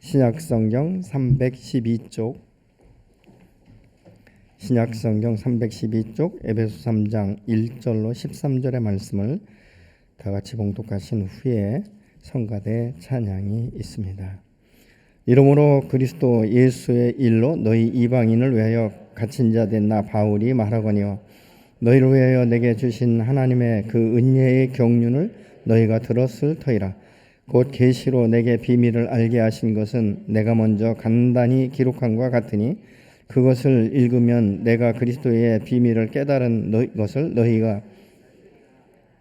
신약성경 312쪽 신약성경 312쪽 에베소 3장 1절로 13절의 말씀을 다 같이 봉독하신 후에 성가대 찬양이 있습니다. 이러므로 그리스도 예수의 일로 너희 이방인을 위하여 갇힌 자 된 나 바울이 말하거니와 너희를 위하여 내게 주신 하나님의 그 은혜의 경륜을 너희가 들었을 터이라. 곧 계시로 내게 비밀을 알게 하신 것은 내가 먼저 간단히 기록한과 같으니 그것을 읽으면 내가 그리스도의 비밀을 깨달은 것을 너희가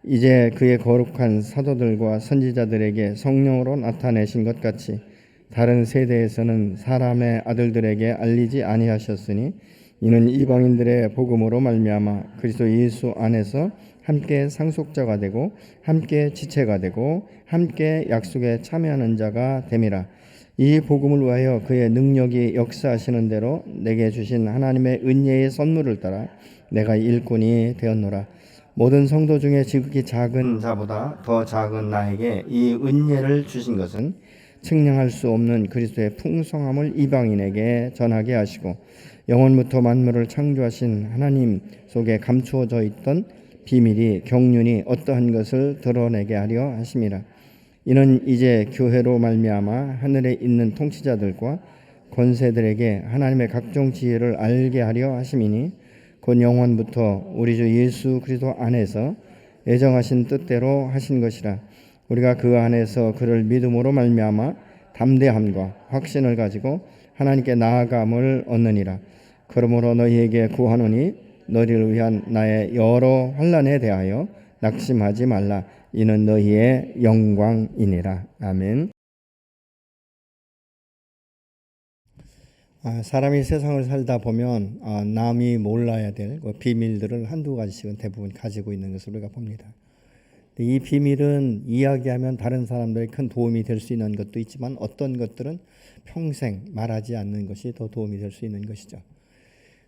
이제 그의 거룩한 사도들과 선지자들에게 성령으로 나타내신 것 같이 다른 세대에서는 사람의 아들들에게 알리지 아니하셨으니 이는 이방인들의 복음으로 말미암아 그리스도 예수 안에서 함께 상속자가 되고 함께 지체가 되고 함께 약속에 참여하는 자가 됨이라. 이 복음을 위하여 그의 능력이 역사하시는 대로 내게 주신 하나님의 은혜의 선물을 따라 내가 일꾼이 되었노라. 모든 성도 중에 지극히 작은 자보다 더 작은 나에게 이 은혜를 주신 것은 측량할 수 없는 그리스도의 풍성함을 이방인에게 전하게 하시고 영원부터 만물을 창조하신 하나님 속에 감추어져 있던 비밀이 경륜이 어떠한 것을 드러내게 하려 하심이라. 이는 이제 교회로 말미암아 하늘에 있는 통치자들과 권세들에게 하나님의 각종 지혜를 알게 하려 하심이니 곧 영원부터 우리 주 예수 그리스도 안에서 예정하신 뜻대로 하신 것이라. 우리가 그 안에서 그를 믿음으로 말미암아 담대함과 확신을 가지고 하나님께 나아감을 얻느니라. 그러므로 너희에게 구하노니 너희를 위한 나의 여러 환난에 대하여 낙심하지 말라. 이는 너희의 영광이니라. 아멘. 사람이 세상을 살다 보면 남이 몰라야 될 비밀들을 한두 가지씩은 대부분 가지고 있는 것을 우리가 봅니다. 이 비밀은 이야기하면 다른 사람들에게 큰 도움이 될 수 있는 것도 있지만 어떤 것들은 평생 말하지 않는 것이 더 도움이 될 수 있는 것이죠.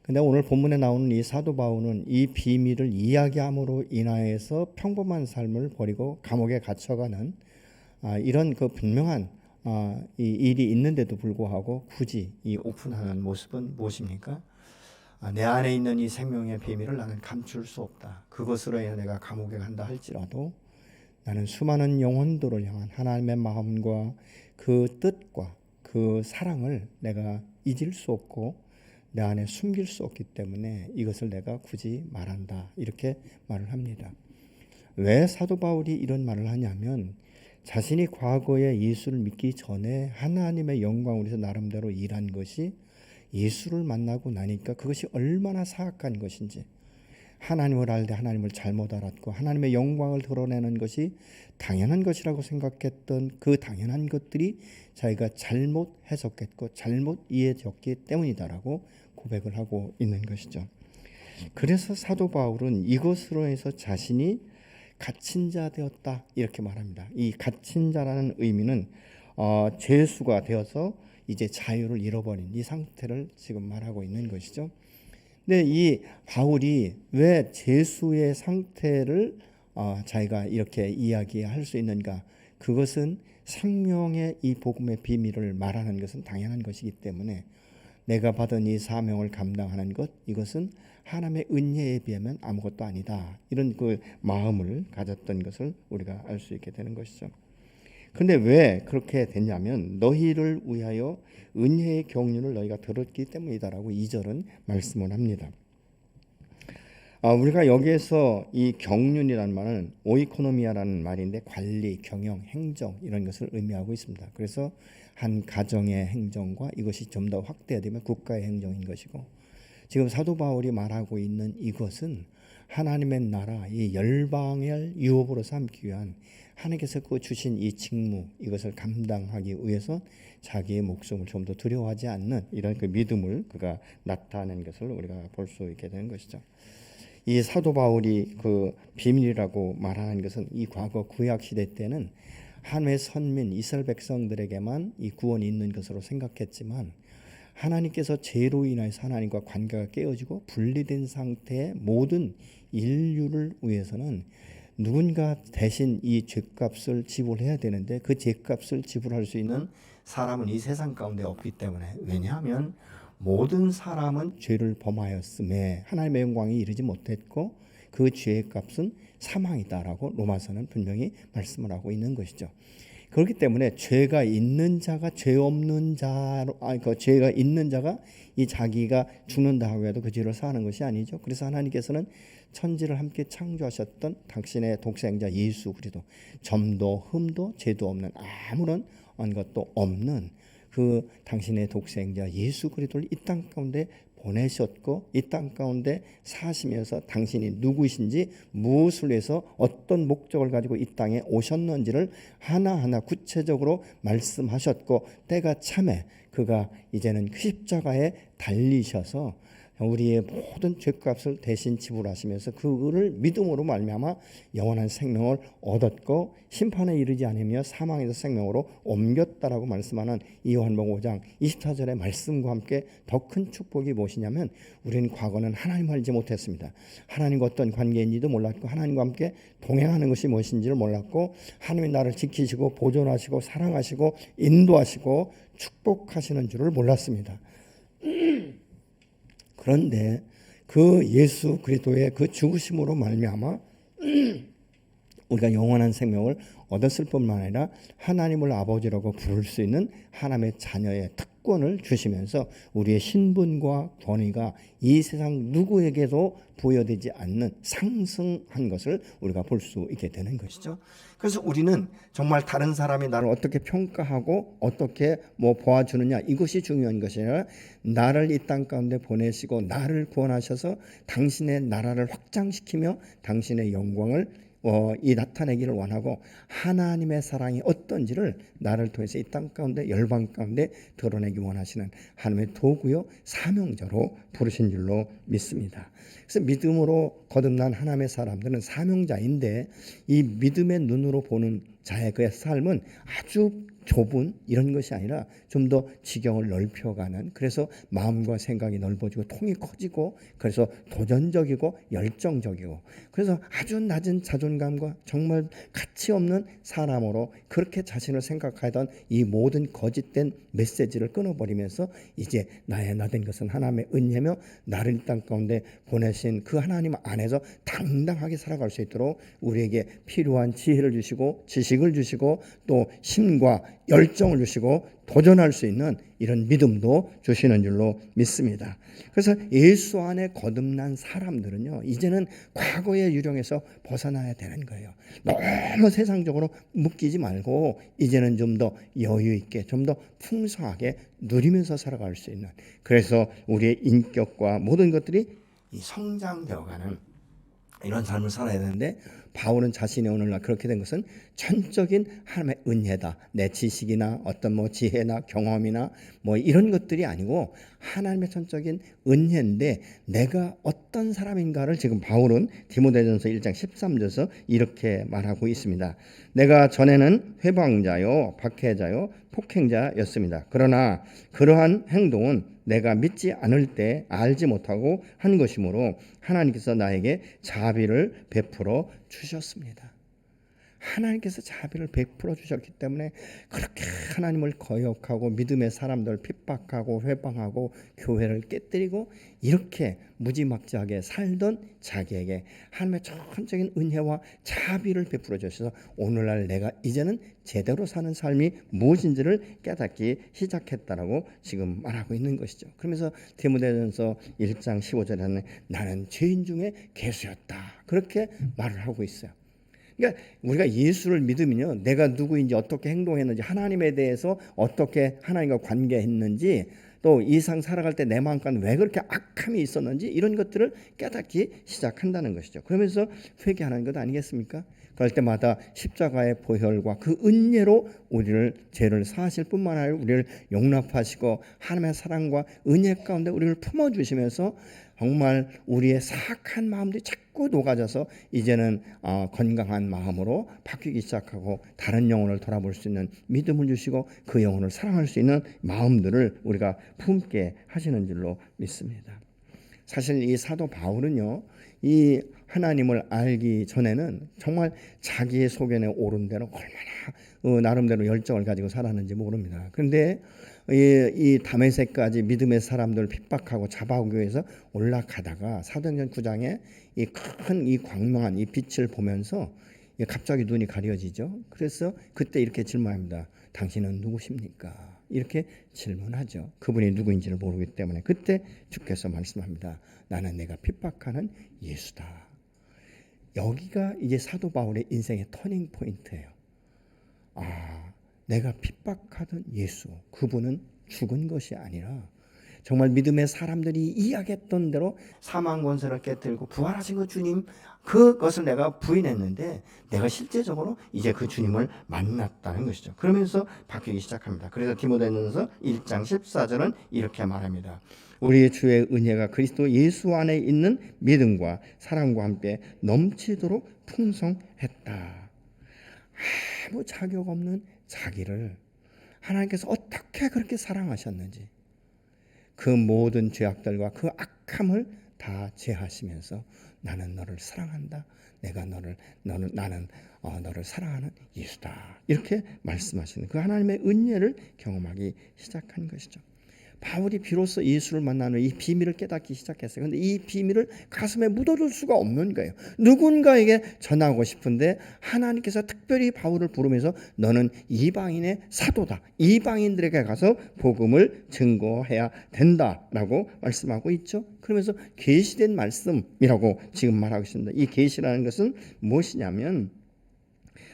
근데 오늘 본문에 나오는 이 사도 바울은 이 비밀을 이야기함으로 인하여서 평범한 삶을 버리고 감옥에 갇혀가는 이런 그 분명한 이 일이 있는데도 불구하고 굳이 이 오픈하는 모습은 무엇입니까? 내 안에 있는 이 생명의 비밀을 나는 감출 수 없다. 그것으로 인해 내가 감옥에 간다 할지라도 나는 수많은 영혼들을 향한 하나님의 마음과 그 뜻과 그 사랑을 내가 잊을 수 없고 내 안에 숨길 수 없기 때문에 이것을 내가 굳이 말한다. 이렇게 말을 합니다. 왜 사도 바울이 이런 말을 하냐면 자신이 과거에 예수를 믿기 전에 하나님의 영광을 위해서 나름대로 일한 것이 예수를 만나고 나니까 그것이 얼마나 사악한 것인지, 하나님을 알되 하나님을 잘못 알았고 하나님의 영광을 드러내는 것이 당연한 것이라고 생각했던 그 당연한 것들이 자기가 잘못 해석했고 잘못 이해졌기 때문이다라고 고백을 하고 있는 것이죠. 그래서 사도 바울은 이것으로 해서 자신이 갇힌 자 되었다 이렇게 말합니다. 이 갇힌 자라는 의미는 죄수가 되어서 이제 자유를 잃어버린 이 상태를 지금 말하고 있는 것이죠. 근데 이 바울이 왜 죄수의 상태를 자기가 이렇게 이야기할 수 있는가? 그것은 생명의 이 복음의 비밀을 말하는 것은 당연한 것이기 때문에 내가 받은 이 사명을 감당하는 것, 이것은 하나님의 은혜에 비하면 아무것도 아니다. 이런 그 마음을 가졌던 것을 우리가 알 수 있게 되는 것이죠. 그런데 왜 그렇게 됐냐면 너희를 위하여 은혜의 경륜을 너희가 들었기 때문이다라고 2절은 말씀을 합니다. 우리가 여기에서 이 경륜이라는 말은 오이코노미아라는 말인데 관리, 경영, 행정 이런 것을 의미하고 있습니다. 그래서 한 가정의 행정과 이것이 좀 더 확대되면 국가의 행정인 것이고, 지금 사도 바울이 말하고 있는 이것은 하나님의 나라, 이 열방을 유업으로 삼기 위한 하나님께서 그 주신 이 직무, 이것을 감당하기 위해서 자기의 목숨을 좀 더 두려워하지 않는 이런 그 믿음을 그가 나타낸 것을 우리가 볼 수 있게 되는 것이죠. 이 사도 바울이 그 비밀이라고 말하는 것은 이 과거 구약 시대 때는 하나님의 선민 이스라엘 백성들에게만 이 구원이 있는 것으로 생각했지만 하나님께서 죄로 인하여서 하나님과 관계가 깨어지고 분리된 상태의 모든 인류를 위해서는 누군가 대신 이 죄값을 지불해야 되는데 그 죄값을 지불할 수 있는 사람은 이 세상 가운데 없기 때문에, 왜냐하면 모든 사람은 죄를 범하였음에 하나님의 영광에 이르지 못했고 그 죄의 값은 사망이다라고 로마서는 분명히 말씀을 하고 있는 것이죠. 그렇기 때문에 죄가 있는 자가 죄 없는 자로, 그 죄가 있는 자가 이 자기가 죽는다 하고 해도 그 죄를 사하는 것이 아니죠. 그래서 하나님께서는 천지를 함께 창조하셨던 당신의 독생자 예수 그리스도, 점도 흠도 죄도 없는 아무런 것도 없는 그 당신의 독생자 예수 그리스도를 이 땅 가운데 보내셨고 이 땅 가운데 사시면서 당신이 누구신지 무엇을 위해서 어떤 목적을 가지고 이 땅에 오셨는지를 하나하나 구체적으로 말씀하셨고, 때가 참에 그가 이제는 그 십자가에 달리셔서 우리의 모든 죄값을 대신 지불하시면서 그를 믿음으로 말미암아 영원한 생명을 얻었고 심판에 이르지 않으며 사망에서 생명으로 옮겼다라고 말씀하는 이 요한복음 5장 24절의 말씀과 함께 더 큰 축복이 무엇이냐면, 우리는 과거는 하나님을 알지 못했습니다. 하나님과 어떤 관계인지도 몰랐고 하나님과 함께 동행하는 것이 무엇인지를 몰랐고 하나님이 나를 지키시고 보존하시고 사랑하시고 인도하시고 축복하시는 줄을 몰랐습니다. 그런데 그 예수 그리스도의 그 죽으심으로 말미암아 우리가 영원한 생명을 얻었을 뿐만 아니라 하나님을 아버지라고 부를 수 있는 하나님의 자녀의 특권을 주시면서 우리의 신분과 권위가 이 세상 누구에게도 부여되지 않는 상승한 것을 우리가 볼 수 있게 되는 것이죠. 그래서 우리는 정말 다른 사람이 나를 어떻게 평가하고 어떻게 보아주느냐, 이것이 중요한 것이 아니라 나를 이 땅 가운데 보내시고 나를 구원하셔서 당신의 나라를 확장시키며 당신의 영광을 나타내기를 원하고 하나님의 사랑이 어떤지를 나를 통해서 이 땅 가운데 열방 가운데 드러내기 원하시는 하나님의 도구요 사명자로 부르신 줄로 믿습니다. 그래서 믿음으로 거듭난 하나님의 사람들은 사명자인데 이 믿음의 눈으로 보는 자의 그의 삶은 아주 좁은 이런 것이 아니라 좀 더 지경을 넓혀가는, 그래서 마음과 생각이 넓어지고 통이 커지고 그래서 도전적이고 열정적이고 그래서 아주 낮은 자존감과 정말 가치 없는 사람으로 그렇게 자신을 생각하던 이 모든 거짓된 메시지를 끊어버리면서 이제 나의 나된 것은 하나님의 은혜며 나를 이 땅 가운데 보내신 그 하나님 안에서 당당하게 살아갈 수 있도록 우리에게 필요한 지혜를 주시고 지식을 주시고 또 힘과 열정을 주시고 도전할 수 있는 이런 믿음도 주시는 줄로 믿습니다. 그래서 예수 안에 거듭난 사람들은요, 이제는 과거의 유령에서 벗어나야 되는 거예요. 너무 세상적으로 묶이지 말고 이제는 좀 더 여유 있게 좀 더 풍성하게 누리면서 살아갈 수 있는, 그래서 우리의 인격과 모든 것들이 성장되어가는 이런 삶을 살아야 되는데, 바울은 자신이 오늘날 그렇게 된 것은 전적인 하나님의 은혜다. 내 지식이나 어떤 지혜나 경험이나 이런 것들이 아니고 하나님의 전적인 은혜인데, 내가 어떤 사람인가를 지금 바울은 디모데전서 1장 13절에서 이렇게 말하고 있습니다. 내가 전에는 회방자요 박해자요 폭행자였습니다. 그러나 그러한 행동은 내가 믿지 않을 때 알지 못하고 한 것이므로 하나님께서 나에게 자비를 베풀어 주셨습니다. 하나님께서 자비를 베풀어 주셨기 때문에 그렇게 하나님을 거역하고 믿음의 사람들 핍박하고 회방하고 교회를 깨뜨리고 이렇게 무지막지하게 살던 자기에게 하나님의 전적인 은혜와 자비를 베풀어 주셔서 오늘날 내가 이제는 제대로 사는 삶이 무엇인지를 깨닫기 시작했다라고 지금 말하고 있는 것이죠. 그러면서 디모데전서 1장 15절에는 나는 죄인 중에 괴수였다, 그렇게 말을 하고 있어요. 그러니까 우리가 예수를 믿으면요, 내가 누구인지 어떻게 행동했는지 하나님에 대해서 어떻게 하나님과 관계했는지 또 이 세상 살아갈 때 내 마음 가운데 왜 그렇게 악함이 있었는지 이런 것들을 깨닫기 시작한다는 것이죠. 그러면서 회개하는 것 아니겠습니까? 그럴 때마다 십자가의 보혈과 그 은혜로 우리를 죄를 사하실 뿐만 아니라 우리를 용납하시고 하나님의 사랑과 은혜 가운데 우리를 품어주시면서 정말 우리의 사악한 마음들이 자꾸 녹아져서 이제는 건강한 마음으로 바뀌기 시작하고 다른 영혼을 돌아볼 수 있는 믿음을 주시고 그 영혼을 사랑할 수 있는 마음들을 우리가 품게 하시는 줄로 믿습니다. 사실 이 사도 바울은요, 이 하나님을 알기 전에는 정말 자기의 소견에 오른 대로 얼마나 나름대로 열정을 가지고 살았는지 모릅니다. 그런데 이 다메섹까지 믿음의 사람들을 핍박하고 잡아오기 위해서 올라가다가 사도행전 9장에 이 큰 이 광명한 이 빛을 보면서 갑자기 눈이 가려지죠. 그래서 그때 이렇게 질문합니다. 당신은 누구십니까? 이렇게 질문하죠. 그분이 누구인지를 모르기 때문에 그때 주께서 말씀합니다. 나는 내가 핍박하는 예수다. 여기가 이제 사도 바울의 인생의 터닝 포인트예요. 내가 핍박하던 예수, 그분은 죽은 것이 아니라 정말 믿음의 사람들이 이야기했던 대로 사망 권세를 깨뜨리고 부활하신 그 주님, 그것을 내가 부인했는데 내가 실제적으로 이제 그 주님을 만났다는 것이죠. 그러면서 바뀌기 시작합니다. 그래서 디모데전서 1장 14절은 이렇게 말합니다. 우리 주의 은혜가 그리스도 예수 안에 있는 믿음과 사랑과 함께 넘치도록 풍성했다. 아무 자격 없는 자기를 하나님께서 어떻게 그렇게 사랑하셨는지, 그 모든 죄악들과 그 악함을 다 제하시면서 나는 너를 사랑한다. 나는 너를 사랑하는 예수다. 이렇게 말씀하시는 그 하나님의 은혜를 경험하기 시작한 것이죠. 바울이 비로소 예수를 만나는 이 비밀을 깨닫기 시작했어요. 그런데 이 비밀을 가슴에 묻어둘 수가 없는 거예요. 누군가에게 전하고 싶은데 하나님께서 특별히 바울을 부르면서 너는 이방인의 사도다. 이방인들에게 가서 복음을 증거해야 된다라고 말씀하고 있죠. 그러면서 계시된 말씀이라고 지금 말하고 있습니다. 이 계시라는 것은 무엇이냐면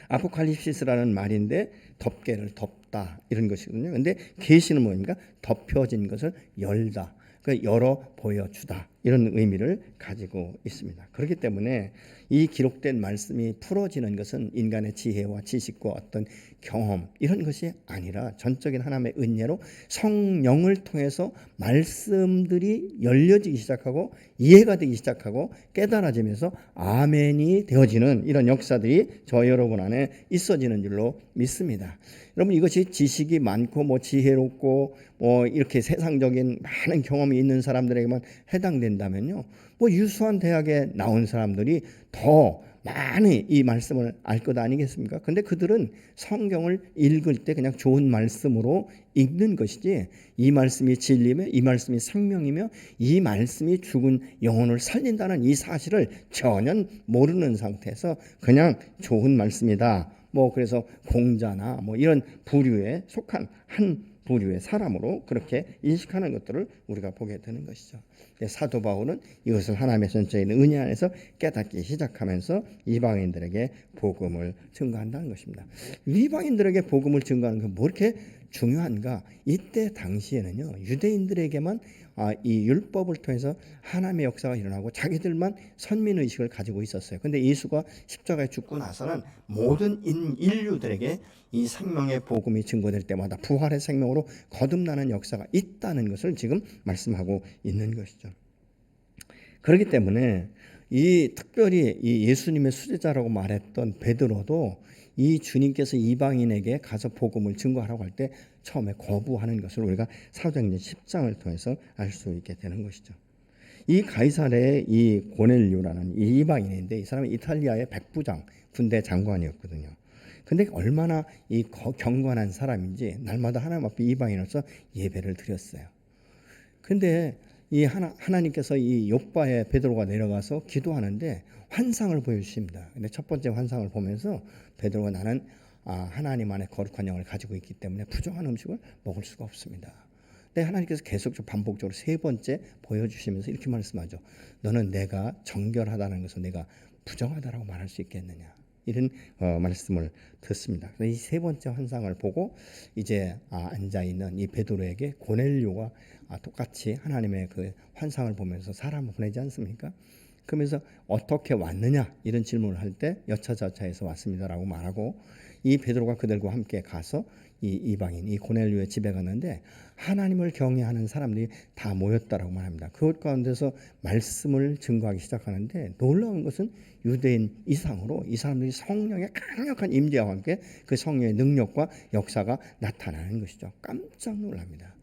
아포칼립시스라는 말인데 덮개를 덮다 이런 것이거든요. 근데 계시는 뭡니까? 덮여진 것을 열다. 그러니까 열어 보여주다. 이런 의미를 가지고 있습니다. 그렇기 때문에 이 기록된 말씀이 풀어지는 것은 인간의 지혜와 지식과 어떤 경험 이런 것이 아니라 전적인 하나님의 은혜로 성령을 통해서 말씀들이 열려지기 시작하고 이해가 되기 시작하고 깨달아지면서 아멘이 되어지는 이런 역사들이 저 여러분 안에 있어지는 줄로 믿습니다. 여러분 이것이 지식이 많고 지혜롭고 이렇게 세상적인 많은 경험이 있는 사람들에게만 해당된다면요. 유수한 대학에 나온 사람들이 더 많이 이 말씀을 알 것 아니겠습니까? 근데 그들은 성경을 읽을 때 그냥 좋은 말씀으로 읽는 것이지 이 말씀이 진리며 이 말씀이 생명이며 이 말씀이 죽은 영혼을 살린다는 이 사실을 전혀 모르는 상태에서 그냥 좋은 말씀이다. 그래서 공자나 이런 부류에 속한 한 부류의 사람으로 그렇게 인식하는 것들을 우리가 보게 되는 것이죠. 사도 바울은 이것을 하나님의 전적인 은혜 안에서 깨닫기 시작하면서 이방인들에게 복음을 증거한다는 것입니다. 이방인들에게 복음을 증거하는 건 뭐 이렇게 중요한가? 이때 당시에는요, 유대인들에게만 이 율법을 통해서 하나님의 역사가 일어나고 자기들만 선민의식을 가지고 있었어요. 근데 예수가 십자가에 죽고 나서는 모든 인류들에게 이 생명의 복음이 증거될 때마다 부활의 생명으로 거듭나는 역사가 있다는 것을 지금 말씀하고 있는 것이죠. 그렇기 때문에 특별히 이 예수님의 수제자라고 말했던 베드로도 이 주님께서 이방인에게 가서 복음을 증거하라고 할 때 처음에 거부하는 것을 우리가 사도행전 10장을 통해서 알 수 있게 되는 것이죠. 이 가이사랴의 이 고넬료라는 이 이방인인데 이 사람은 이탈리아의 백부장 군대 장관이었거든요. 근데 얼마나 이 경건한 사람인지 날마다 하나님 앞에 이방인으로서 예배를 드렸어요. 근데 이 하나님께서 이 욥바에 베드로가 내려가서 기도하는데 환상을 보여주십니다. 근데 첫 번째 환상을 보면서 베드로가 나는 하나님 안에 거룩한 영을 가지고 있기 때문에 부정한 음식을 먹을 수가 없습니다. 근데 하나님께서 계속 반복적으로 세 번째 보여주시면서 이렇게 말씀하죠. 너는 내가 정결하다는 것을 내가 부정하다라고 말할 수 있겠느냐. 이런 말씀을 듣습니다. 이 세 번째 환상을 보고 이제 앉아 있는 이 베드로에게 고넬료가 똑같이 하나님의 그 환상을 보면서 사람을 보내지 않습니까? 그러면서 어떻게 왔느냐 이런 질문을 할 때 여차저차해서 왔습니다라고 말하고 이 베드로가 그들과 함께 가서 이 이방인 이 고넬료의 집에 갔는데 하나님을 경외하는 사람들이 다 모였다라고 말합니다. 그것 가운데서 말씀을 증거하기 시작하는데 놀라운 것은 유대인 이상으로 이 사람들이 성령의 강력한 임재와 함께 그 성령의 능력과 역사가 나타나는 것이죠. 깜짝 놀랍니다.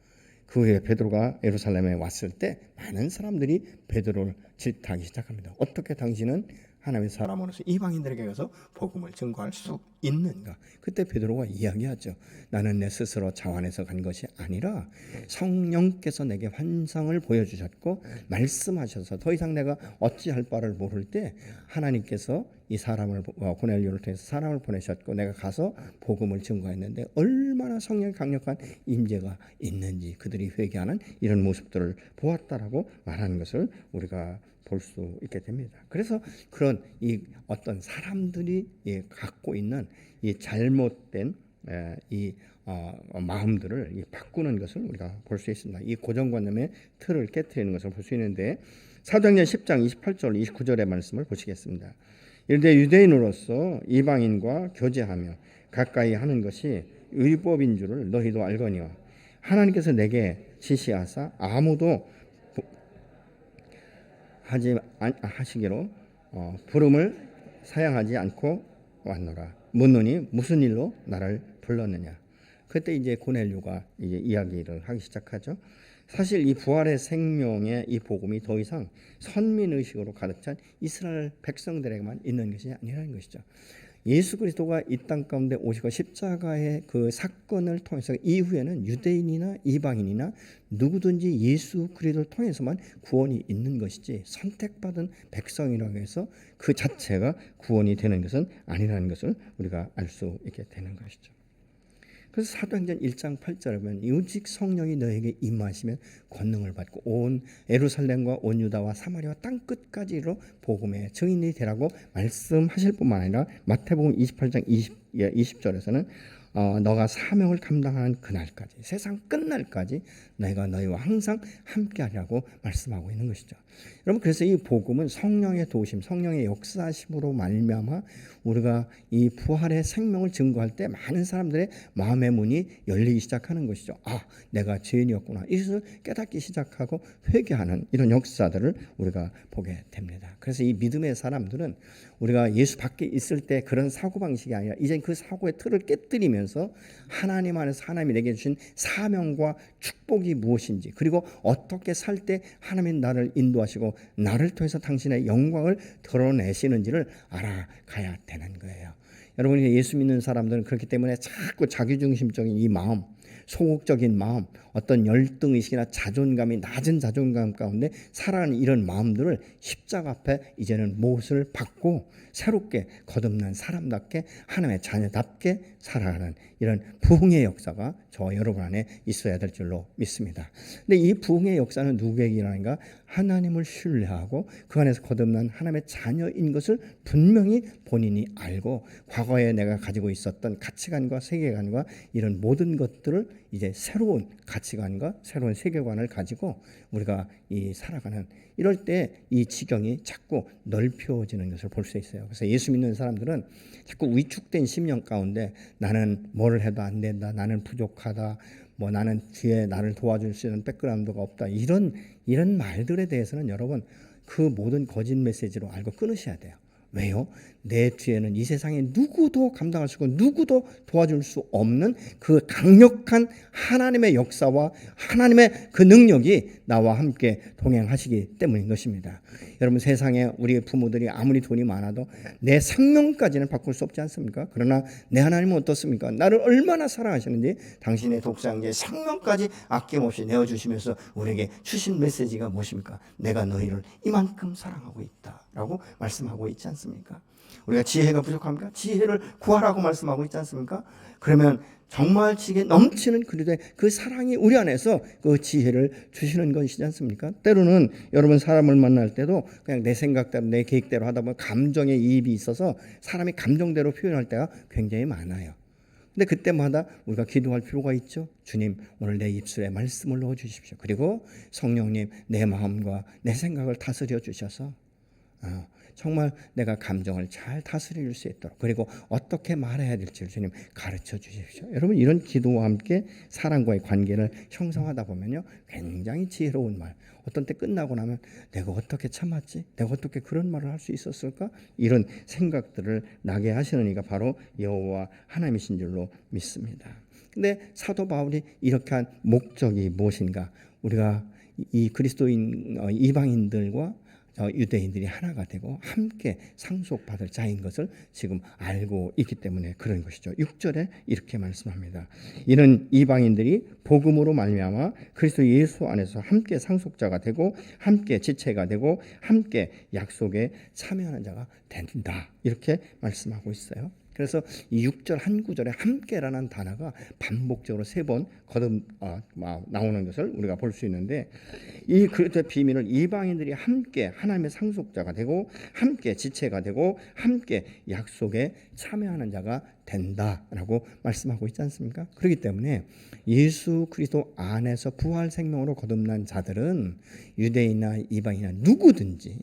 그 후에 베드로가 예루살렘에 왔을 때 많은 사람들이 베드로를 질타하기 시작합니다. 어떻게 당신은 하나님의 사람으로서 이방인들에게 가서 복음을 증거할 수 있는가? 그때 베드로가 이야기하죠. 나는 내 스스로 자원해서 간 것이 아니라 성령께서 내게 환상을 보여주셨고 말씀하셔서 더 이상 내가 어찌할 바를 모를 때 하나님께서 이 사람을 고넬료를 통해서 사람을 보내셨고 내가 가서 복음을 증거했는데 얼마나 성령의 강력한 임재가 있는지 그들이 회개하는 이런 모습들을 보았다라고 말하는 것을 우리가 볼 수 있게 됩니다. 그래서 그런 이 어떤 사람들이 갖고 있는 이 잘못된 이 마음들을 바꾸는 것을 우리가 볼 수 있습니다. 이 고정관념의 틀을 깨트리는 것을 볼 수 있는데 사도행전 10장 28절 29절의 말씀을 보시겠습니다. 이르되 유대인으로서 이방인과 교제하며 가까이 하는 것이 율법인 줄을 너희도 알거니와 하나님께서 내게 지시하사 아무도 하시기로 부름을 사양하지 않고 왔노라. 묻노니 무슨 일로 나를 불렀느냐. 그때 이제 고넬료가 이제 이야기를 하기 시작하죠. 사실 이 부활의 생명의 이 복음이 더 이상 선민 의식으로 가득 찬 이스라엘 백성들에게만 있는 것이 아니라는 것이죠. 예수 그리스도가 이 땅 가운데 오시고 십자가의 그 사건을 통해서 이후에는 유대인이나 이방인이나 누구든지 예수 그리스도를 통해서만 구원이 있는 것이지 선택받은 백성이라고 해서 그 자체가 구원이 되는 것은 아니라는 것을 우리가 알 수 있게 되는 것이죠. 그래서 사도행전 1장 8절에 보면 오직 성령이 너에게 임하시면 권능을 받고 온 예루살렘과 온 유다와 사마리아 땅 끝까지로 복음의 증인이 되라고 말씀하실 뿐만 아니라 마태복음 28장 20절에서는 너가 사명을 감당하는 그날까지 세상 끝날까지 내가 너희와 항상 함께하리라고 말씀하고 있는 것이죠. 여러분 그래서 이 복음은 성령의 도우심, 성령의 역사심으로 말미암아 우리가 이 부활의 생명을 증거할 때 많은 사람들의 마음의 문이 열리기 시작하는 것이죠. 아, 내가 죄인이었구나. 이것을 깨닫기 시작하고 회개하는 이런 역사들을 우리가 보게 됩니다. 그래서 이 믿음의 사람들은 우리가 예수 밖에 있을 때 그런 사고방식이 아니라 이제 그 사고의 틀을 깨뜨리면서 하나님 안에서 하나님이 내게 주신 사명과 축복이 무엇인지 그리고 어떻게 살 때 하나님이 나를 인도하시고 나를 통해서 당신의 영광을 드러내시는지를 알아가야 되는 거예요. 여러분이 예수 믿는 사람들은 그렇기 때문에 자꾸 자기중심적인 이 마음, 소극적인 마음, 어떤 열등의식이나 자존감이 낮은 자존감 가운데 살아가는 이런 마음들을 십자가 앞에 이제는 못을 받고 새롭게 거듭난 사람답게 하나님의 자녀답게 살아가는 이런 부흥의 역사가 저 여러분 안에 있어야 될 줄로 믿습니다. 근데 이 부흥의 역사는 누구에게 일어나는가? 하나님을 신뢰하고 그 안에서 거듭난 하나님의 자녀인 것을 분명히 본인이 알고 과거에 내가 가지고 있었던 가치관과 세계관과 이런 모든 것들을 이제 새로운 가치관과 새로운 세계관을 가지고 우리가 이 살아가는 이럴 때 이 지경이 자꾸 넓혀지는 것을 볼 수 있어요. 그래서 예수 믿는 사람들은 자꾸 위축된 심령 가운데 나는 뭘 해도 안 된다, 나는 부족하다, 뭐 나는 뒤에 나를 도와줄 수 있는 백그라운드가 없다, 이런 말들에 대해서는 여러분 그 모든 거짓 메시지로 알고 끊으셔야 돼요. 왜요? 내 뒤에는 이 세상에 누구도 감당할 수 없고 누구도 도와줄 수 없는 그 강력한 하나님의 역사와 하나님의 그 능력이 나와 함께 동행하시기 때문인 것입니다. 여러분 세상에 우리 부모들이 아무리 돈이 많아도 내 생명까지는 바꿀 수 없지 않습니까? 그러나 내 하나님은 어떻습니까? 나를 얼마나 사랑하시는지 당신의 독생자의 생명까지 아낌없이 내어주시면서 우리에게 주신 메시지가 무엇입니까? 내가 너희를 이만큼 사랑하고 있다라고 말씀하고 있지 않습니까? 우리가 지혜가 부족합니까? 지혜를 구하라고 말씀하고 있지 않습니까? 그러면 정말 지혜 넘치는 그리스도의 그 사랑이 우리 안에서 그 지혜를 주시는 것이지 않습니까? 때로는 여러분 사람을 만날 때도 그냥 내 생각대로 내 계획대로 하다 보면 감정에 이입이 있어서 사람이 감정대로 표현할 때가 굉장히 많아요. 근데 그때마다 우리가 기도할 필요가 있죠. 주님, 오늘 내 입술에 말씀을 넣어 주십시오. 그리고 성령님, 내 마음과 내 생각을 다스려 주셔서 정말 내가 감정을 잘 다스릴 수 있도록 그리고 어떻게 말해야 될지 주님 가르쳐 주십시오. 여러분 이런 기도와 함께 사랑과의 관계를 형성하다 보면요 굉장히 지혜로운 말, 어떤 때 끝나고 나면 내가 어떻게 참았지? 내가 어떻게 그런 말을 할 수 있었을까? 이런 생각들을 나게 하시는 이가 바로 여호와 하나님이신 줄로 믿습니다. 근데 사도 바울이 이렇게 한 목적이 무엇인가? 우리가 이 그리스도인 이방인들과 유대인들이 하나가 되고 함께 상속받을 자인 것을 지금 알고 있기 때문에 그런 것이죠. 6절에 이렇게 말씀합니다. 이는 이방인들이 복음으로 말미암아 그리스도 예수 안에서 함께 상속자가 되고 함께 지체가 되고 함께 약속에 참여하는 자가 된다. 이렇게 말씀하고 있어요. 그래서 이 6절 한 구절에 함께라는 단어가 반복적으로 3번 나오는 것을 우리가 볼 수 있는데, 이 그리스도의 비밀을 이방인들이 함께 하나님의 상속자가 되고 함께 지체가 되고 함께 약속에 참여하는 자가 된다라고 말씀하고 있지 않습니까? 그렇기 때문에 예수 그리스도 안에서 부활 생명으로 거듭난 자들은 유대인이나 이방인이나 누구든지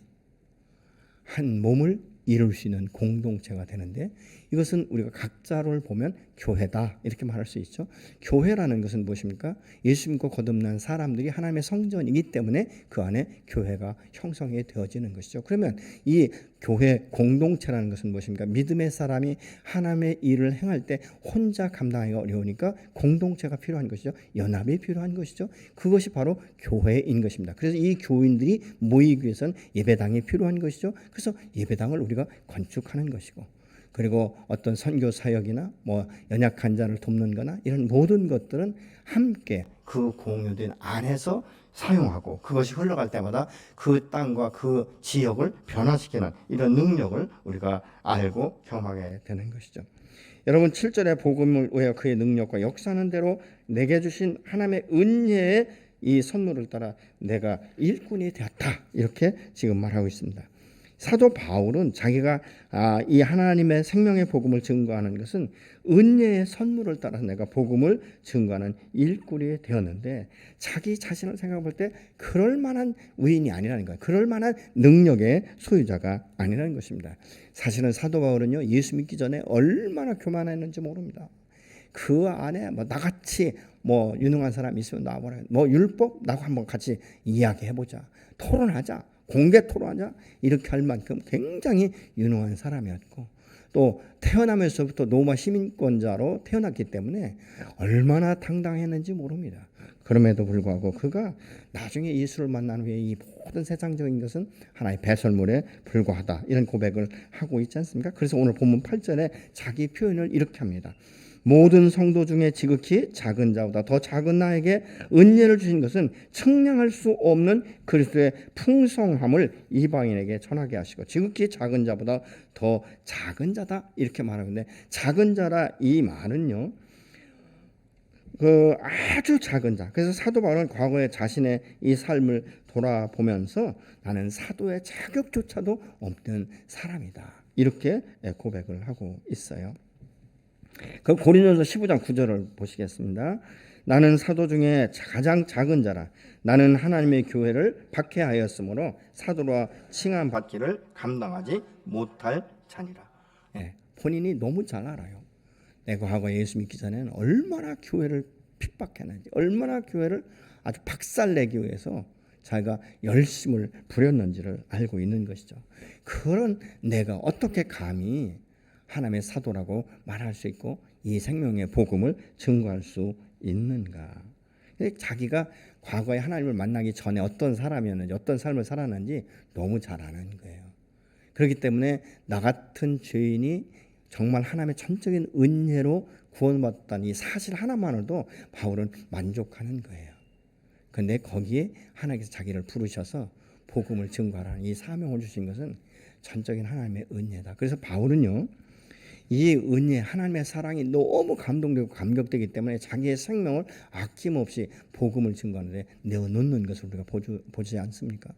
한 몸을 이룰 수 있는 공동체가 되는데, 이것은 우리가 각자를 보면 교회다 이렇게 말할 수 있죠. 교회라는 것은 무엇입니까? 예수 믿고 거듭난 사람들이 하나님의 성전이기 때문에 그 안에 교회가 형성이 되어지는 것이죠. 그러면 이 교회 공동체라는 것은 무엇입니까? 믿음의 사람이 하나님의 일을 행할 때 혼자 감당하기가 어려우니까 공동체가 필요한 것이죠. 연합이 필요한 것이죠. 그것이 바로 교회인 것입니다. 그래서 이 교인들이 모이기 위해서는 예배당이 필요한 것이죠. 그래서 예배당을 우리가 건축하는 것이고, 그리고 어떤 선교 사역이나 연약한 자를 돕는 거나 이런 모든 것들은 함께 그 공유된 안에서 사용하고, 그것이 흘러갈 때마다 그 땅과 그 지역을 변화시키는 이런 능력을 우리가 알고 경험하게 되는 것이죠. 여러분, 7절에 복음을 위하여 그의 능력과 역사하는 대로 내게 주신 하나님의 은혜의 이 선물을 따라 내가 일꾼이 되었다, 이렇게 지금 말하고 있습니다. 사도 바울은 자기가 이 하나님의 생명의 복음을 증거하는 것은 은혜의 선물을 따라 내가 복음을 증거하는 일꾼이 되었는데, 자기 자신을 생각해 볼 때 그럴 만한 위인이 아니라는 거예요. 그럴 만한 능력의 소유자가 아니라는 것입니다. 사실은 사도 바울은요, 예수 믿기 전에 얼마나 교만했는지 모릅니다. 그 안에 나같이 유능한 사람이 있으면 나와보라, 율법 나하고 한번 같이 이야기해보자, 토론하자, 공개 토론하자, 이렇게 할 만큼 굉장히 유능한 사람이었고, 또 태어나면서부터 로마 시민권자로 태어났기 때문에 얼마나 당당했는지 모릅니다. 그럼에도 불구하고 그가 나중에 예수를 만난 후에 이 모든 세상적인 것은 하나의 배설물에 불과하다, 이런 고백을 하고 있지 않습니까? 그래서 오늘 본문 8절에 자기 표현을 이렇게 합니다. 모든 성도 중에 지극히 작은 자보다 더 작은 나에게 은혜를 주신 것은 측량할 수 없는 그리스도의 풍성함을 이방인에게 전하게 하시고, 지극히 작은 자보다 더 작은 자다, 이렇게 말하는데, 작은 자라 이 말은요, 아주 작은 자. 그래서 사도 바울은 과거에 자신의 이 삶을 돌아보면서 나는 사도의 자격조차도 없는 사람이다, 이렇게 고백을 하고 있어요. 그 고린도서 15장 9절을 보시겠습니다. 나는 사도 중에 가장 작은 자라. 나는 하나님의 교회를 박해하였으므로 사도라 칭함 받기를 감당하지 못할 자니라. 본인이 너무 잘 알아요. 내가 과거에 예수 믿기 전에는 얼마나 교회를 핍박했는지, 얼마나 교회를 아주 박살내기 위해서 자기가 열심을 부렸는지를 알고 있는 것이죠. 그런 내가 어떻게 감히 하나님의 사도라고 말할 수 있고 이 생명의 복음을 증거할 수 있는가? 자기가 과거에 하나님을 만나기 전에 어떤 사람이었는지, 어떤 삶을 살았는지 너무 잘 아는 거예요. 그렇기 때문에 나 같은 죄인이 정말 하나님의 전적인 은혜로 구원받았다는 이 사실 하나만으로도 바울은 만족하는 거예요. 그런데 거기에 하나님께서 자기를 부르셔서 복음을 증거하라는 이 사명을 주신 것은 전적인 하나님의 은혜다. 그래서 바울은요, 이 은혜, 하나님의 사랑이 너무 감동되고 감격되기 때문에 자기의 생명을 아낌없이 복음을 증거하는데 내어놓는 것을 우리가 보지 않습니까?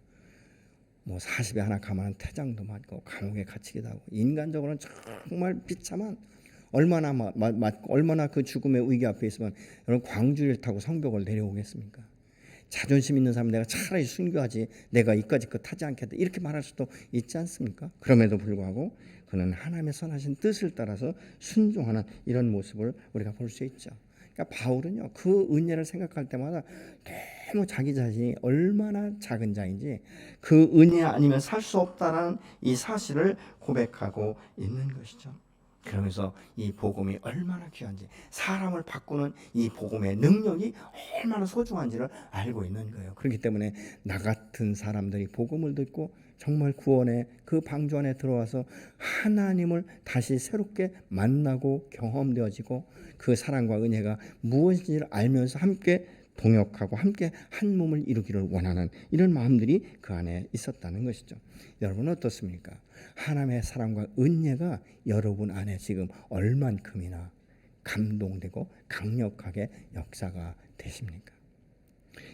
40에 하나 가만한 태장도 맞고 감옥에 갇히기도 하고, 인간적으로는 정말 비참한, 얼마나 맞고 얼마나 그 죽음의 위기 앞에 있으면 여러분 광주를 타고 성벽을 내려오겠습니까? 자존심 있는 사람은 내가 차라리 순교하지, 내가 이까짓 것 하지 않겠다, 이렇게 말할 수도 있지 않습니까? 그럼에도 불구하고 그는 하나님의 선하신 뜻을 따라서 순종하는 이런 모습을 우리가 볼 수 있죠. 그러니까 바울은요, 그 은혜를 생각할 때마다 너무 자기 자신이 얼마나 작은 자인지, 그 은혜 아니면 살 수 없다는 이 사실을 고백하고 있는 것이죠. 그러면서 이 복음이 얼마나 귀한지, 사람을 바꾸는 이 복음의 능력이 얼마나 소중한지를 알고 있는 거예요. 그렇기 때문에 나 같은 사람들이 복음을 듣고 정말 구원의 그 방주 안에 들어와서 하나님을 다시 새롭게 만나고 경험되어지고 그 사랑과 은혜가 무엇인지를 알면서 함께 동역하고 함께 한 몸을 이루기를 원하는 이런 마음들이 그 안에 있었다는 것이죠. 여러분 어떻습니까? 하나님의 사랑과 은혜가 여러분 안에 지금 얼만큼이나 감동되고 강력하게 역사가 되십니까?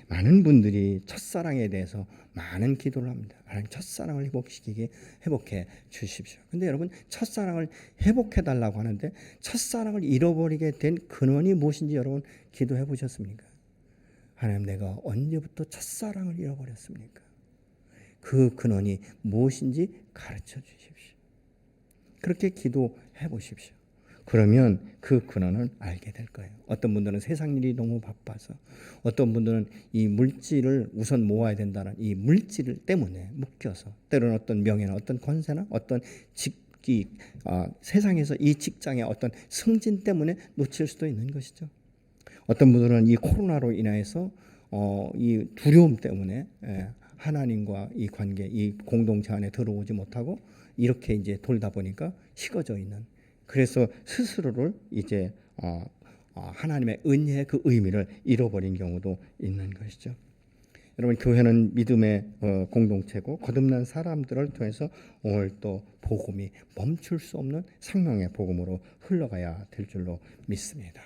많은 분들이 첫사랑에 대해서 많은 기도를 합니다. 하나님 첫사랑을 회복해 주십시오. 근데 여러분 첫사랑을 회복해 달라고 하는데 첫사랑을 잃어버리게 된 근원이 무엇인지 여러분 기도해 보셨습니까? 하나님 내가 언제부터 첫사랑을 잃어버렸습니까? 그 근원이 무엇인지 가르쳐 주십시오. 그렇게 기도해 보십시오. 그러면 그 근원을 알게 될 거예요. 어떤 분들은 세상 일이 너무 바빠서, 어떤 분들은 이 물질을 우선 모아야 된다는 이 물질 때문에 묶여서, 때로는 어떤 명예나 어떤 권세나 어떤 세상에서 이 직장의 어떤 승진 때문에 놓칠 수도 있는 것이죠. 어떤 분들은 이 코로나로 인해서 이 두려움 때문에 하나님과 이 관계, 이 공동체 안에 들어오지 못하고 이렇게 이제 돌다 보니까 식어져 있는. 그래서 스스로를 이제 하나님의 은혜의 그 의미를 잃어버린 경우도 있는 것이죠. 여러분 교회는 믿음의 공동체고 거듭난 사람들을 통해서 오늘 또 복음이 멈출 수 없는 생명의 복음으로 흘러가야 될 줄로 믿습니다.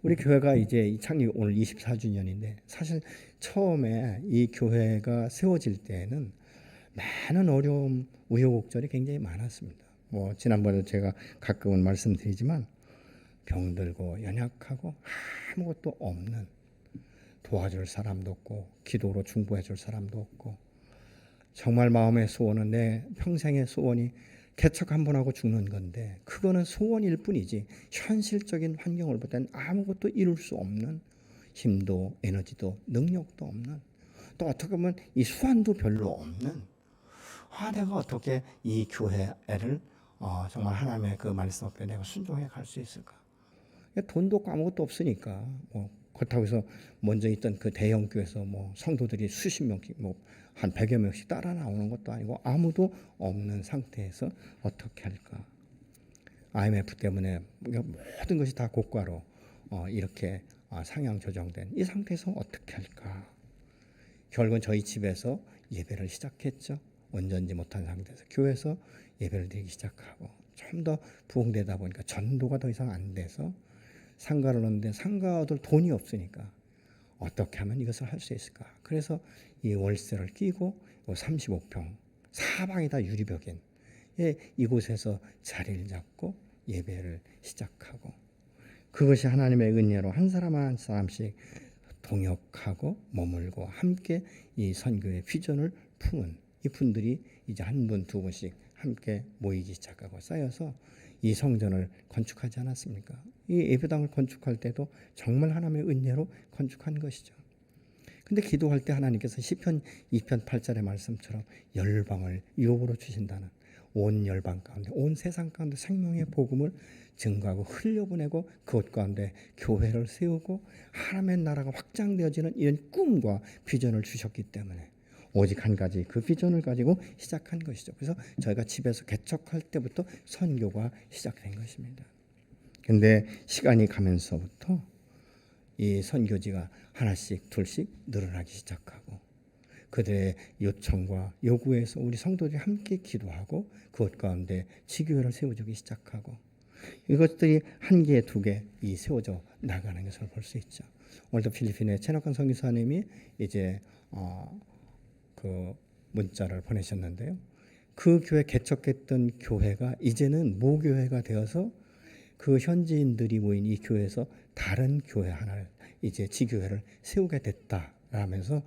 우리 교회가 이제 창립 오늘 24주년인데 사실 처음에 이 교회가 세워질 때에는 많은 어려움, 우여곡절이 굉장히 많았습니다. 지난번에 제가 가끔은 말씀드리지만 병들고 연약하고 아무것도 없는, 도와줄 사람도 없고 기도로 중보해 줄 사람도 없고, 정말 마음의 소원은 내 평생의 소원이 개척 한 번 하고 죽는 건데 그거는 소원일 뿐이지 현실적인 환경을 볼 땐 아무것도 이룰 수 없는, 힘도 에너지도 능력도 없는, 또 어떻게 보면 이 수완도 별로 없는, 내가 어떻게 이 교회를 정말 하나님의 그 말씀 앞에 내가 순종해 갈 수 있을까? 돈도 없고 아무것도 없으니까 그렇다고 해서 먼저 있던 그 대형 교회에서 성도들이 수십 명씩 한 100여 명씩 따라 나오는 것도 아니고 아무도 없는 상태에서 어떻게 할까? IMF 때문에 모든 것이 다 고가로 이렇게 상향 조정된 이 상태에서 어떻게 할까? 결국은 저희 집에서 예배를 시작했죠. 온전지 못한 상태에서 교회에서 예배를 드리기 시작하고 좀 더 부흥되다 보니까 전도가 더 이상 안 돼서 상가를 넣는데 상가 얻을 돈이 없으니까 어떻게 하면 이것을 할 수 있을까? 그래서 이 월세를 끼고 35평 사방이 다 유리벽인 이곳에서 자리를 잡고 예배를 시작하고, 그것이 하나님의 은혜로 한 사람 한 사람씩 동역하고 머물고 함께 이 선교의 비전을 품은 이 분들이 이제 한 분 두 분씩 함께 모이기 시작하고 쌓여서 이 성전을 건축하지 않았습니까? 이 예배당을 건축할 때도 정말 하나님의 은혜로 건축한 것이죠. 근데 기도할 때 하나님께서 시편 2편 8절의 말씀처럼 열방을 유업으로 주신다는, 온 열방 가운데 온 세상 가운데 생명의 복음을 증거하고 흘려보내고 그것 가운데 교회를 세우고 하나님의 나라가 확장되어지는 이런 꿈과 비전을 주셨기 때문에 오직 한 가지 그 비전을 가지고 시작한 것이죠. 그래서 저희가 집에서 개척할 때부터 선교가 시작된 것입니다. 그런데 시간이 가면서부터 이 선교지가 하나씩 둘씩 늘어나기 시작하고 그들의 요청과 요구에서 우리 성도들이 함께 기도하고 그것 가운데 지교회를 세워주기 시작하고 이것들이 한 개, 두 개 이 세워져 나가는 것을 볼 수 있죠. 오늘도 필리핀의 최낙관 선교사님이 이제 그 문자를 보내셨는데요. 그 교회 개척했던 교회가 이제는 모교회가 되어서 그 현지인들이 모인 이 교회에서 다른 교회 하나를 이제 지교회를 세우게 됐다라면서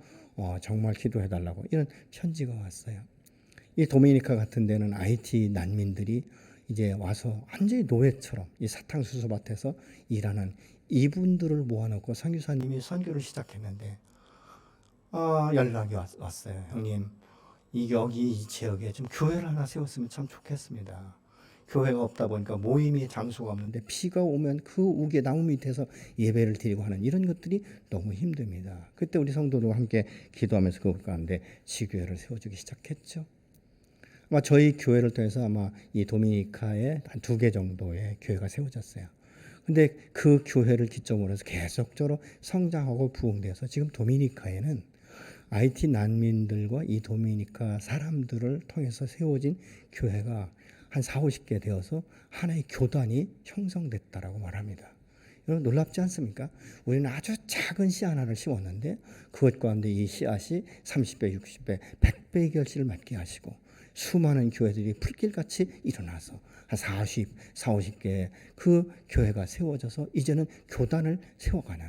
정말 기도해달라고 이런 편지가 왔어요. 이 도미니카 같은 데는 IT 난민들이 이제 와서 완전히 노예처럼 이 사탕수수 밭에서 일하는 이분들을 모아놓고 선교사님이 선교를 시작했는데 연락이 왔어요. 형님, 여기 이 지역에 좀 교회를 하나 세웠으면 참 좋겠습니다. 교회가 없다 보니까 모임이 장소가 없는데 비가 오면 그 우게 나무 밑에서 예배를 드리고 하는 이런 것들이 너무 힘듭니다. 그때 우리 성도들과 함께 기도하면서 그 가운데 지교회를 세워주기 시작했죠. 아마 저희 교회를 통해서 아마 이 도미니카에 한 2개 정도의 교회가 세워졌어요. 근데 그 교회를 기점으로 해서 계속적으로 성장하고 부흥되어서 지금 도미니카에는 IT 난민들과 이 도미니카 사람들을 통해서 세워진 교회가 한 40-50개 되어서 하나의 교단이 형성됐다라고 말합니다. 여러분 놀랍지 않습니까? 우리는 아주 작은 씨 하나를 심었는데 그것 가운데 이 씨앗이 30배, 60배, 100배의 결실을 맺게 하시고 수많은 교회들이 풀길같이 일어나서 한 40-50개의 그 교회가 세워져서 이제는 교단을 세워가는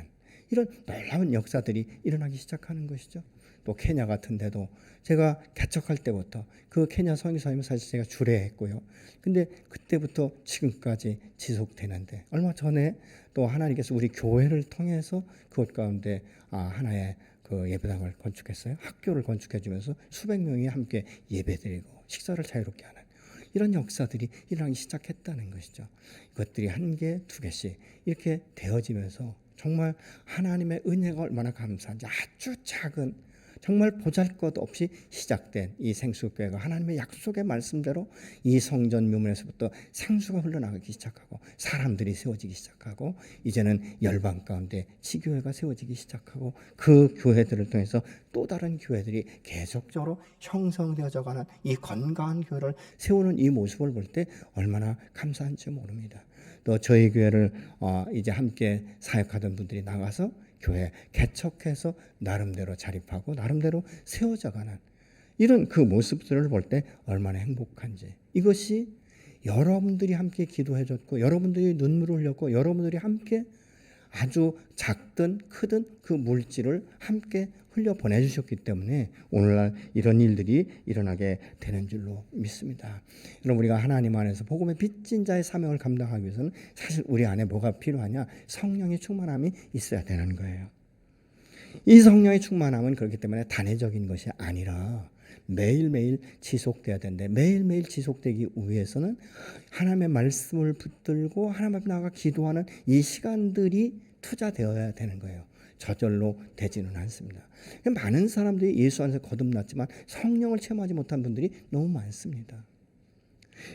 이런 놀라운 역사들이 일어나기 시작하는 것이죠. 또 케냐 같은 데도 제가 개척할 때부터 그 케냐 선교사님을 사실 제가 주례했고요. 근데 그때부터 지금까지 지속되는데 얼마 전에 또 하나님께서 우리 교회를 통해서 그것 가운데 하나의 그 예배당을 건축했어요. 학교를 건축해 주면서 수백 명이 함께 예배드리고 식사를 자유롭게 하는 이런 역사들이 일어나기 시작했다는 것이죠. 이것들이 1개, 2개씩 이렇게 되어지면서 정말 하나님의 은혜가 얼마나 감사한지 아주 작은 정말 보잘것없이 시작된 이 생수교회가 하나님의 약속의 말씀대로 이 성전 묘문에서부터 생수가 흘러나가기 시작하고 사람들이 세워지기 시작하고 이제는 열방 가운데 지교회가 세워지기 시작하고 그 교회들을 통해서 또 다른 교회들이 계속적으로 형성되어져 가는 이 건강한 교회를 세우는 이 모습을 볼 때 얼마나 감사한지 모릅니다. 또 저희 교회를 이제 함께 사역하던 분들이 나가서 교회 개척해서 나름대로 자립하고 나름대로 세워져가는 이런 그 모습들을 볼 때 얼마나 행복한지 이것이 여러분들이 함께 기도해줬고 여러분들이 눈물을 흘렸고 여러분들이 함께 아주 작든 크든 그 물질을 함께 흘려 보내주셨기 때문에 오늘날 이런 일들이 일어나게 되는 줄로 믿습니다. 여러분 우리가 하나님 안에서 복음의 빚진 자의 사명을 감당하기 위해서는 사실 우리 안에 뭐가 필요하냐? 성령의 충만함이 있어야 되는 거예요. 이 성령의 충만함은 그렇기 때문에 단회적인 것이 아니라 매일매일 지속돼야 되는데 매일매일 지속되기 위해서는 하나님의 말씀을 붙들고 하나님 앞에 나가 기도하는 이 시간들이 투자되어야 되는 거예요. 저절로 되지는 않습니다. 많은 사람들이 예수 안에서 거듭났지만 성령을 체험하지 못한 분들이 너무 많습니다.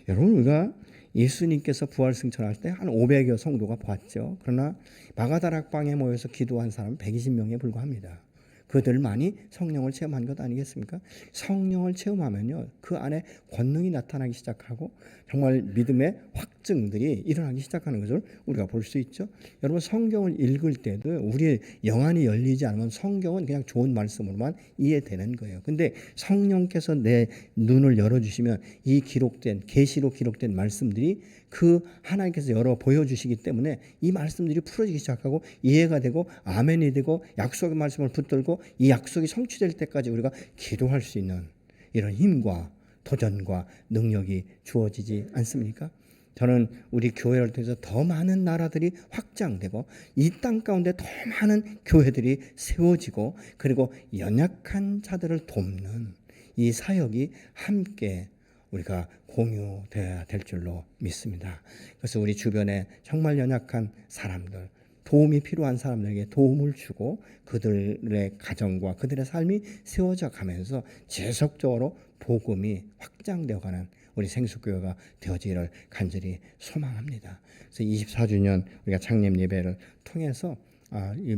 여러분 우리가 예수님께서 부활 승천할 때 한 500여 성도가 봤죠. 그러나 마가다락방에 모여서 기도한 사람은 120명에 불과합니다. 그들만이 성령을 체험한 것 아니겠습니까? 성령을 체험하면요 그 안에 권능이 나타나기 시작하고 정말 믿음의 확증들이 일어나기 시작하는 것을 우리가 볼 수 있죠. 여러분 성경을 읽을 때도 우리의 영안이 열리지 않으면 성경은 그냥 좋은 말씀으로만 이해되는 거예요. 근데 성령께서 내 눈을 열어주시면 이 기록된 계시로 기록된 말씀들이 그 하나님께서 열어 보여주시기 때문에 이 말씀들이 풀어지기 시작하고 이해가 되고 아멘이 되고 약속의 말씀을 붙들고 이 약속이 성취될 때까지 우리가 기도할 수 있는 이런 힘과 도전과 능력이 주어지지 않습니까? 저는 우리 교회를 통해서 더 많은 나라들이 확장되고 이 땅 가운데 더 많은 교회들이 세워지고 그리고 연약한 자들을 돕는 이 사역이 함께 우리가 공유되어야 될 줄로 믿습니다. 그래서 우리 주변에 정말 연약한 사람들, 도움이 필요한 사람들에게 도움을 주고 그들의 가정과 그들의 삶이 세워져 가면서 지속적으로 복음이 확장되어가는 우리 생수교회가 되어지기를 간절히 소망합니다. 그래서 24주년 우리가 창립 예배를 통해서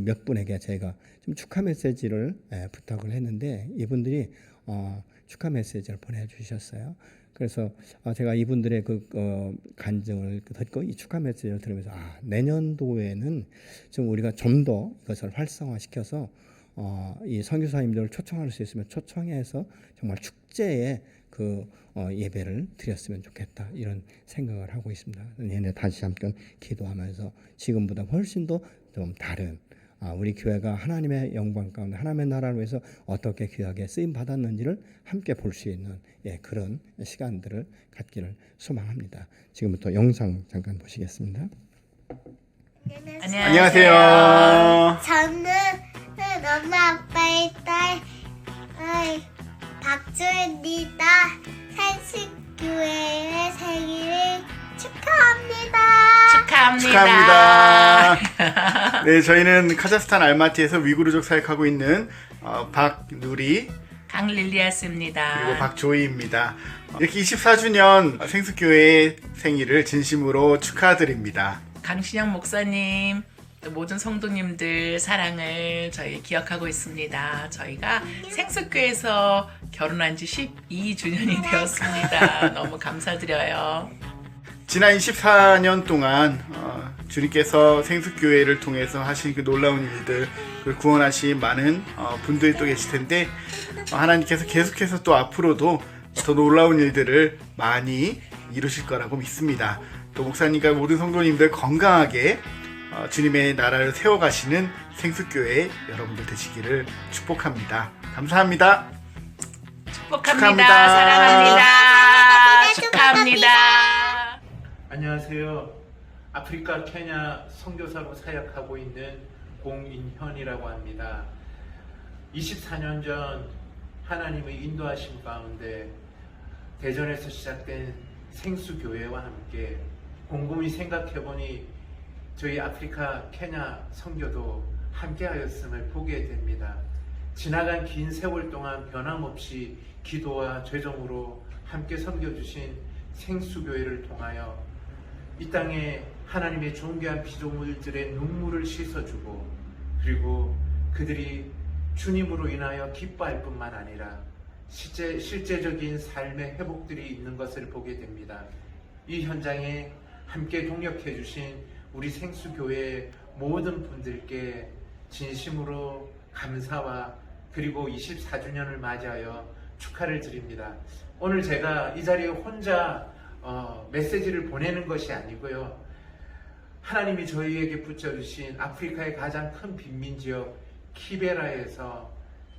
몇 분에게 제가 좀 축하 메시지를 부탁을 했는데 이분들이 축하 메시지를 보내주셨어요. 그래서 제가 이분들의 그 간증을 듣고 이 축하 메시지를 들으면서 내년도에는 좀 우리가 좀 더 이것을 활성화시켜서 이 선교사님들을 초청할 수 있으면 초청해서 정말 축제에 그 예배를 드렸으면 좋겠다 이런 생각을 하고 있습니다. 내년에 다시 한번 기도하면서 지금보다 훨씬 더 좀 다른 우리 교회가 하나님의 영광 가운데 하나님의 나라를 위해서 어떻게 귀하게 쓰임 받았는지를 함께 볼 수 있는 그런 시간들을 갖기를 소망합니다. 지금부터 영상 잠깐 보시겠습니다. 안녕하세요. 저는 엄마 아빠의 딸 박주입니다. 산식교회의 생일을 축하합니다. 축하합니다. 네, 저희는 카자흐스탄 알마티에서 위구르족 사역하고 있는 박누리 강릴리아스입니다. 그리고 박조이입니다. 이렇게 24주년 생수교회 생일을 진심으로 축하드립니다. 강신영 목사님, 또 모든 성도님들 사랑을 저희 기억하고 있습니다. 저희가 생수교에서 결혼한 지 12주년이 되었습니다. 너무 감사드려요. 지난 24년 동안 주님께서 생수교회를 통해서 하신 그 놀라운 일들, 그 구원하신 많은 분들이 또 계실 텐데 하나님께서 계속해서 또 앞으로도 더 놀라운 일들을 많이 이루실 거라고 믿습니다. 또 목사님과 모든 성도님들 건강하게 주님의 나라를 세워가시는 생수교회 여러분들 되시기를 축복합니다. 감사합니다. 축복합니다. 축하합니다. 사랑합니다. 축하합니다. 안녕하세요. 아프리카 케냐 선교사로 사역하고 있는 공인현이라고 합니다. 24년 전 하나님의 인도하심 가운데 대전에서 시작된 생수교회와 함께 곰곰이 생각해보니 저희 아프리카 케냐 선교도 함께하였음을 보게 됩니다. 지나간 긴 세월 동안 변함없이 기도와 죄정으로 함께 섬겨주신 생수교회를 통하여 이 땅에 하나님의 존귀한 피조물들의 눈물을 씻어주고 그리고 그들이 주님으로 인하여 기뻐할 뿐만 아니라 실제적인 삶의 회복들이 있는 것을 보게 됩니다. 이 현장에 함께 동역해 주신 우리 생수교회 모든 분들께 진심으로 감사와 그리고 24주년을 맞이하여 축하를 드립니다. 오늘 제가 이 자리에 혼자 메시지를 보내는 것이 아니고요. 하나님이 저희에게 붙여주신 아프리카의 가장 큰 빈민지역 키베라에서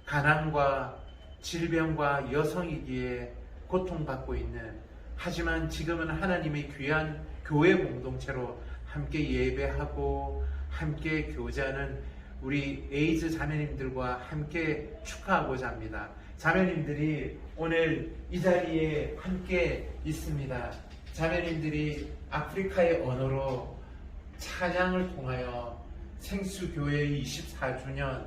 가난과 질병과 여성이기에 고통받고 있는, 하지만 지금은 하나님의 귀한 교회 공동체로 함께 예배하고 함께 교제하는 우리 에이즈 자매님들과 함께 축하하고자 합니다. 자매님들이 오늘 이 자리에 함께 있습니다. 자매님들이 아프리카의 언어로 찬양을 통하여 생수교회의 24주년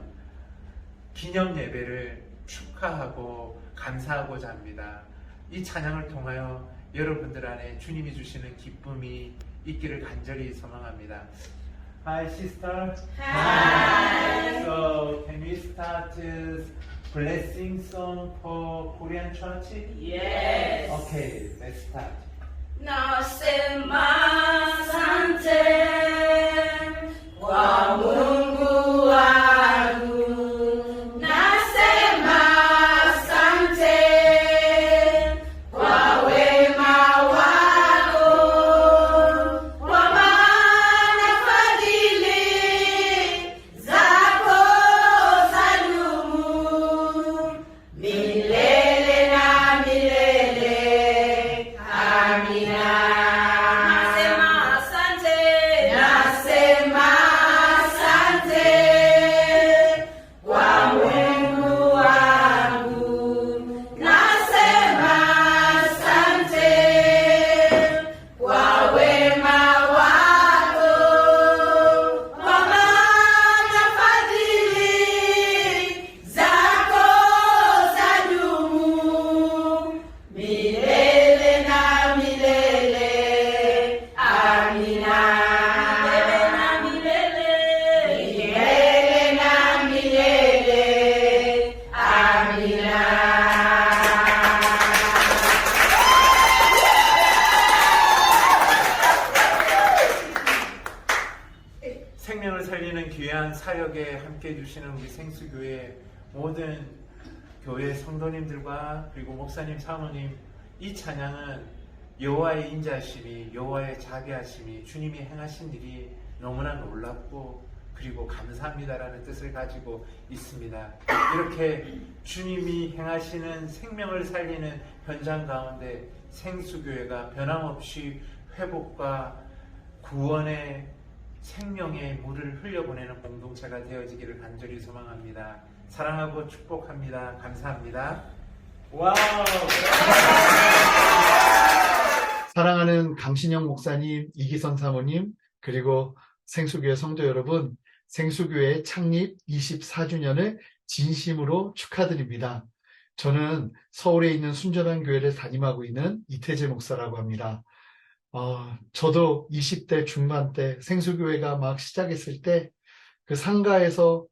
기념 예배를 축하하고 감사하고자 합니다. 이 찬양을 통하여 여러분들 안에 주님이 주시는 기쁨이 있기를 간절히 소망합니다. Hi sister. Hi. So can we start blessing song for Korean church? Yes. Okay, let's start. Nasema asante kwa Mungu wangu. Nasema asante kwa wema wako, kwa maana fadhili zako zadumu milele na milele. Amina. Nasema asante. Nasema asante kwa Mungu wangu. Nasema asante kwa wema wako, kwa maana fadhili zako zadumu milele na milele. Amina. Milele na milele. Milele na milele. Amina. 생명을 살리는 귀한 사역에 함께 해주시는 우리 생수교회 모든 교회 성도님들과 그리고 목사님, 사모님, 이 찬양은 여호와의 인자하심이, 여호와의 자비하심이, 주님이 행하신 일이 너무나 놀랍고 그리고 감사합니다라는 뜻을 가지고 있습니다. 이렇게 주님이 행하시는 생명을 살리는 현장 가운데 생수교회가 변함없이 회복과 구원의 생명의 물을 흘려보내는 공동체가 되어지기를 간절히 소망합니다. 사랑하고 축복합니다. 감사합니다. 와우! 사랑하는 강신영 목사님, 이기선 사모님, 그리고 생수교회 성도 여러분, 생수교회 창립 24주년을 진심으로 축하드립니다. 저는 서울에 있는 순전한 교회를 담임하고 있는 이태재 목사라고 합니다. 저도 20대 중반 때 생수교회가 막 시작했을 때 그 상가에서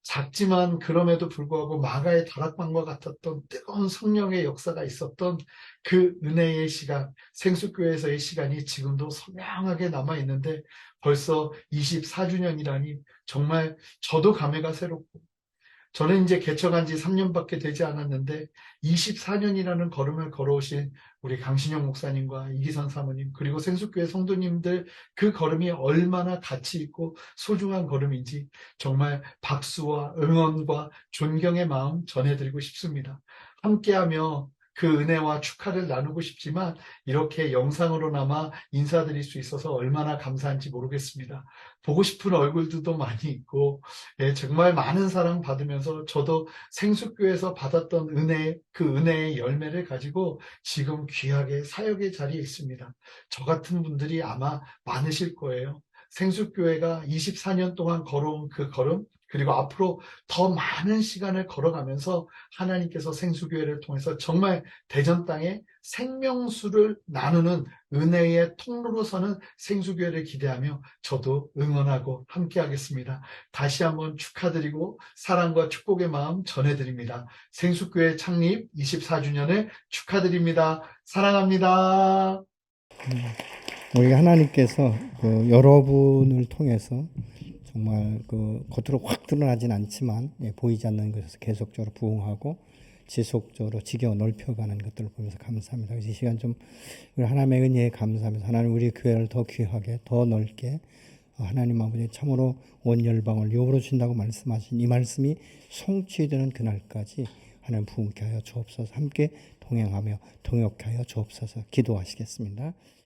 작지만 그럼에도 불구하고 마가의 다락방과 같았던 뜨거운 성령의 역사가 있었던 그 은혜의 시간, 생수교회에서의 시간이 지금도 선명하게 남아있는데 벌써 24주년이라니 정말 저도 감회가 새롭고, 저는 이제 개척한 지 3년밖에 되지 않았는데 24년이라는 걸음을 걸어오신 우리 강신영 목사님과 이기선 사모님, 그리고 생수교회 성도님들, 그 걸음이 얼마나 가치 있고 소중한 걸음인지 정말 박수와 응원과 존경의 마음 전해드리고 싶습니다. 함께하며 그 은혜와 축하를 나누고 싶지만 이렇게 영상으로나마 인사드릴 수 있어서 얼마나 감사한지 모르겠습니다. 보고 싶은 얼굴들도 많이 있고, 정말 많은 사랑 받으면서 저도 생수교회에서 받았던 은혜, 그 은혜의 열매를 가지고 지금 귀하게 사역의 자리에 있습니다. 저 같은 분들이 아마 많으실 거예요. 생수교회가 24년 동안 걸어온 그 걸음, 그리고 앞으로 더 많은 시간을 걸어가면서 하나님께서 생수교회를 통해서 정말 대전 땅에 생명수를 나누는 은혜의 통로로서는 생수교회를 기대하며 저도 응원하고 함께하겠습니다. 다시 한번 축하드리고 사랑과 축복의 마음 전해드립니다. 생수교회 창립 24주년을 축하드립니다. 사랑합니다. 우리 하나님께서 그 여러분을 통해서 정말 그 겉으로 확 드러나진 않지만 보이지 않는 것에서 계속적으로 부흥하고 지속적으로 지겨 넓혀가는 것들을 보면서 감사합니다. 그래서 이 시간 좀 우리 하나님의 은혜에 감사하면서 하나님 우리 교회를 더 귀하게 더 넓게 하나님 아버지 참으로 온 열방을 유업으로 주신다고 말씀하신 이 말씀이 성취되는 그날까지 하나님 부흥케 하여 주옵소서. 함께 동행하며 동역하여 주옵소서. 기도하시겠습니다.